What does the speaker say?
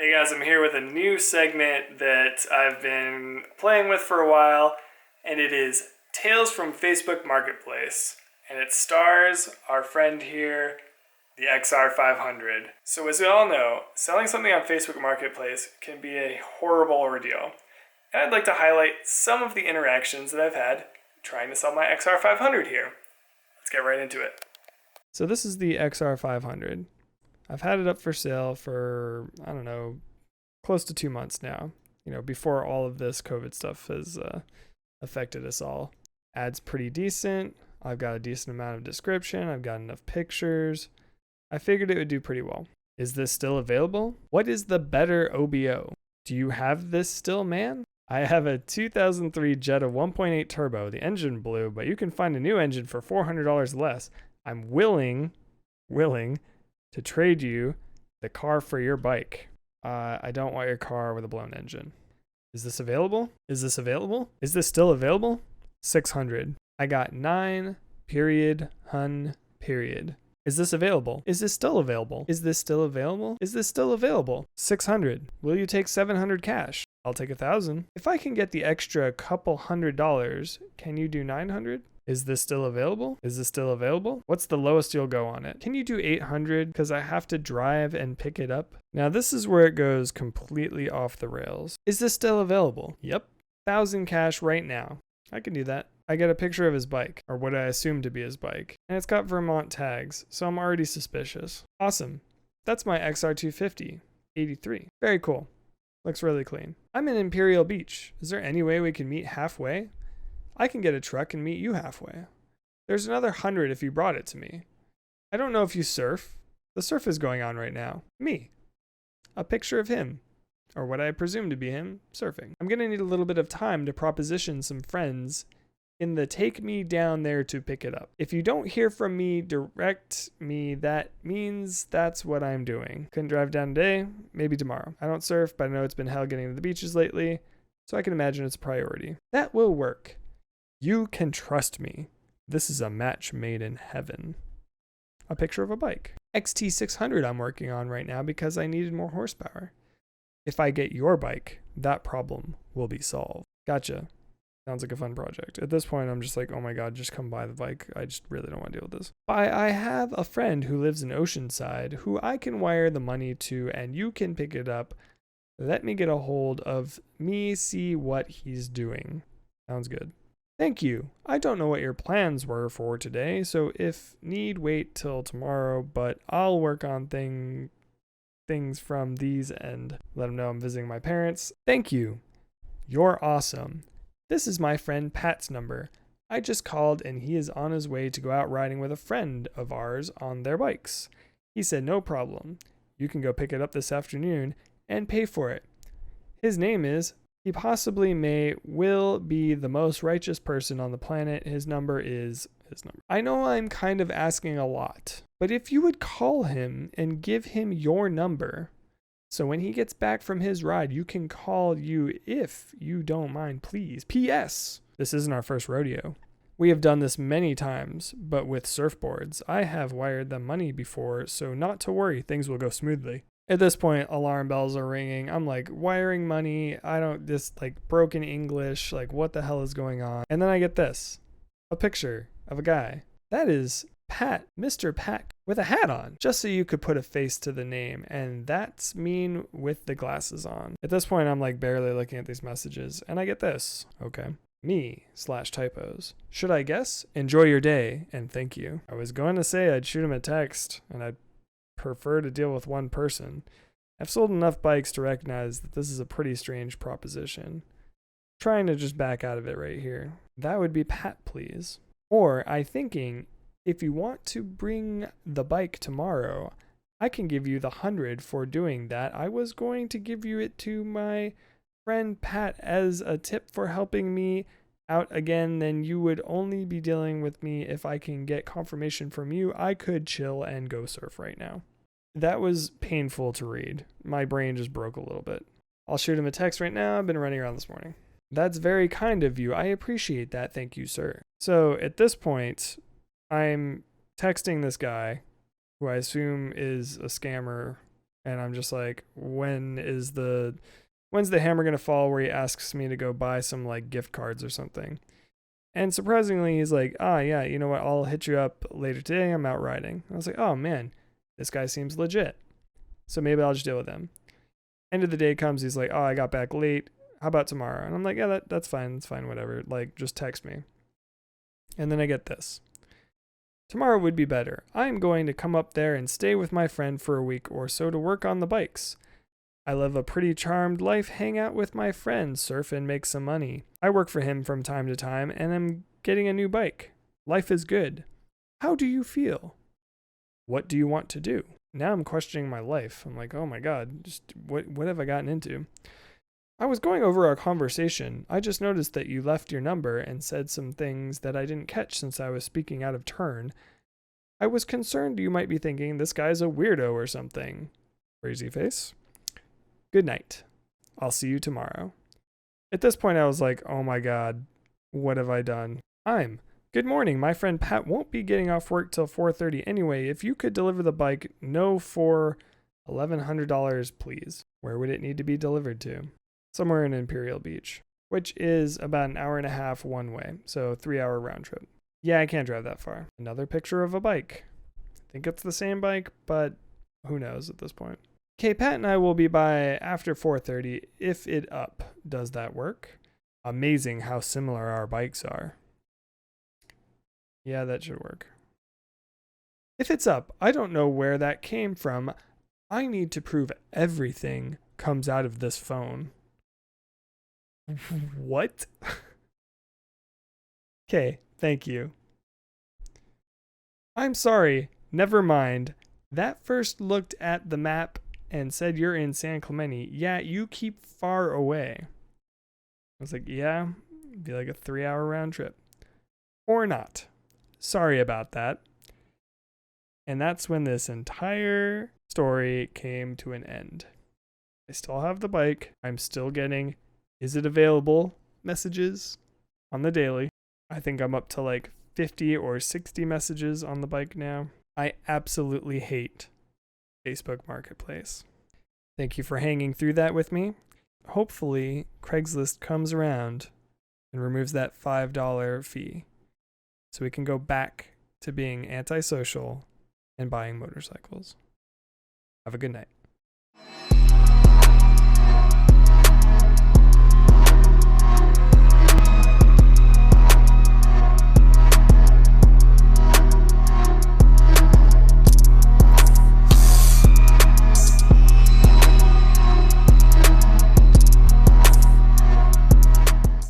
Hey guys, I'm here with a new segment that I've been playing with for a while, and it is Tales from Facebook Marketplace. And it stars our friend here, the XR500. So as we all know, selling something on Facebook Marketplace can be a horrible ordeal. And I'd like to highlight some of the interactions that I've had trying to sell my XR500 here. Let's get right into it. So this is the XR500. I've had it up for sale for, I don't know, close to 2 months now, before all of this COVID stuff has affected us all. Ad's pretty decent. I've got a decent amount of description. I've got enough pictures. I figured it would do pretty well. Is this still available? What is the better OBO? Do you have this still, man? I have a 2003 Jetta 1.8 turbo. The engine blew, but you can find a new engine for $400 less. I'm willing to trade you the car for your bike. I don't want your car with a blown engine. Is this available? Is this available? Is this still available? 600. I got 9, period, hun, period. Is this available? Is this still available? Is this still available? Is this still available? 600. Will you take 700 cash? I'll take 1,000. If I can get the extra couple $100, can you do 900? Is this still available? Is this still available? What's the lowest you'll go on it? Can you do 800? Because I have to drive and pick it up. Now this is where it goes completely off the rails. Is this still available? Yep. 1,000 cash right now. I can do that. I get a picture of his bike, or what I assume to be his bike, and it's got Vermont tags, so I'm already suspicious. Awesome. That's my XR250, 83. Very cool. Looks really clean. I'm in Imperial Beach. Is there any way we can meet halfway? I can get a truck and meet you halfway. There's another 100 if you brought it to me. I don't know if you surf. The surf is going on right now. Me. A picture of him, or what I presume to be him, surfing. I'm gonna need a little bit of time to proposition some friends in the take me down there to pick it up. If you don't hear from me, direct me. That means that's what I'm doing. Couldn't drive down today, maybe tomorrow. I don't surf, but I know it's been hell getting to the beaches lately, so I can imagine it's a priority. That will work. You can trust me. This is a match made in heaven. A picture of a bike. XT600 I'm working on right now because I needed more horsepower. If I get your bike, that problem will be solved. Gotcha. Sounds like a fun project. At this point, I'm just like, oh my God, just come buy the bike. I just really don't want to deal with this. I have a friend who lives in Oceanside who I can wire the money to and you can pick it up. Let me get a hold of me, see what he's doing. Sounds good. Thank you. I don't know what your plans were for today, so if need, wait till tomorrow, but I'll work on things from these and let them know I'm visiting my parents. Thank you. You're awesome. This is my friend Pat's number. I just called and he is on his way to go out riding with a friend of ours on their bikes. He said no problem. You can go pick it up this afternoon and pay for it. His name is... He possibly will be the most righteous person on the planet. His number is his number. I know I'm kind of asking a lot, but if you would call him and give him your number, so when he gets back from his ride, you can call you if you don't mind, please. P.S. This isn't our first rodeo. We have done this many times, but with surfboards. I have wired them money before, so not to worry, things will go smoothly. At this point, alarm bells are ringing. I'm like, wiring money. This broken English. Like, what the hell is going on? And then I get this. A picture of a guy. That is Pat, Mr. Pat, with a hat on. Just so you could put a face to the name. And that's mean with the glasses on. At this point, I'm like barely looking at these messages. And I get this. Okay. Me/typos. Should I guess? Enjoy your day and thank you. I was going to say I'd shoot him a text and I'd prefer to deal with one person. I've sold enough bikes to recognize that this is a pretty strange proposition. Trying to just back out of it right here. That would be Pat, please. Or I'm thinking, if you want to bring the bike tomorrow, I can give you the 100 for doing that. I was going to give you it to my friend Pat as a tip for helping me out again. Then you would only be dealing with me if I can get confirmation from you. I could chill and go surf right now. That was painful to read. My brain just broke a little bit. I'll shoot him a text right now. I've been running around this morning. That's very kind of you. I appreciate that. Thank you, sir. So at this point, I'm texting this guy who I assume is a scammer And I'm just like, when's the hammer gonna fall where he asks me to go buy some like gift cards or something? And surprisingly, he's like, yeah, you know what? I'll hit you up later today. I'm out riding. I was like, oh man, this guy seems legit. So maybe I'll just deal with him. End of the day comes, he's like, oh, I got back late. How about tomorrow? And I'm like, yeah, that's fine. That's fine. Whatever. Like, just text me. And then I get this. Tomorrow would be better. I'm going to come up there and stay with my friend for a week or so to work on the bikes. I live a pretty charmed life, hang out with my friends, surf and make some money. I work for him from time to time and I'm getting a new bike. Life is good. How do you feel? What do you want to do? Now I'm questioning my life. I'm like, oh my God, just what have I gotten into? I was going over our conversation. I just noticed that you left your number and said some things that I didn't catch since I was speaking out of turn. I was concerned you might be thinking this guy's a weirdo or something. Crazy face. Good night. I'll see you tomorrow. At this point, I was like, oh my God, what have I done? Good morning. My friend Pat won't be getting off work till 4:30 anyway. If you could deliver the bike, no for $1,100, please. Where would it need to be delivered to? Somewhere in Imperial Beach, which is about an hour and a half one way, so 3-hour round trip. Yeah, I can't drive that far. Another picture of a bike. I think it's the same bike, but who knows at this point. Okay, Pat and I will be by after 4:30 if it up. Does that work? Amazing how similar our bikes are. Yeah, that should work. If it's up, I don't know where that came from. I need to prove everything comes out of this phone. What? Okay, thank you. I'm sorry, never mind. That first looked at the map and said you're in San Clemente. Yeah, you keep far away. I was like, yeah, it'd be like a 3-hour round trip. Or not. Sorry about that. And that's when this entire story came to an end. I still have the bike. I'm still getting, is it available messages on the daily. I think I'm up to like 50 or 60 messages on the bike now. I absolutely hate Facebook Marketplace. Thank you for hanging through that with me. Hopefully, Craigslist comes around and removes that $5 fee so we can go back to being antisocial and buying motorcycles. Have a good night.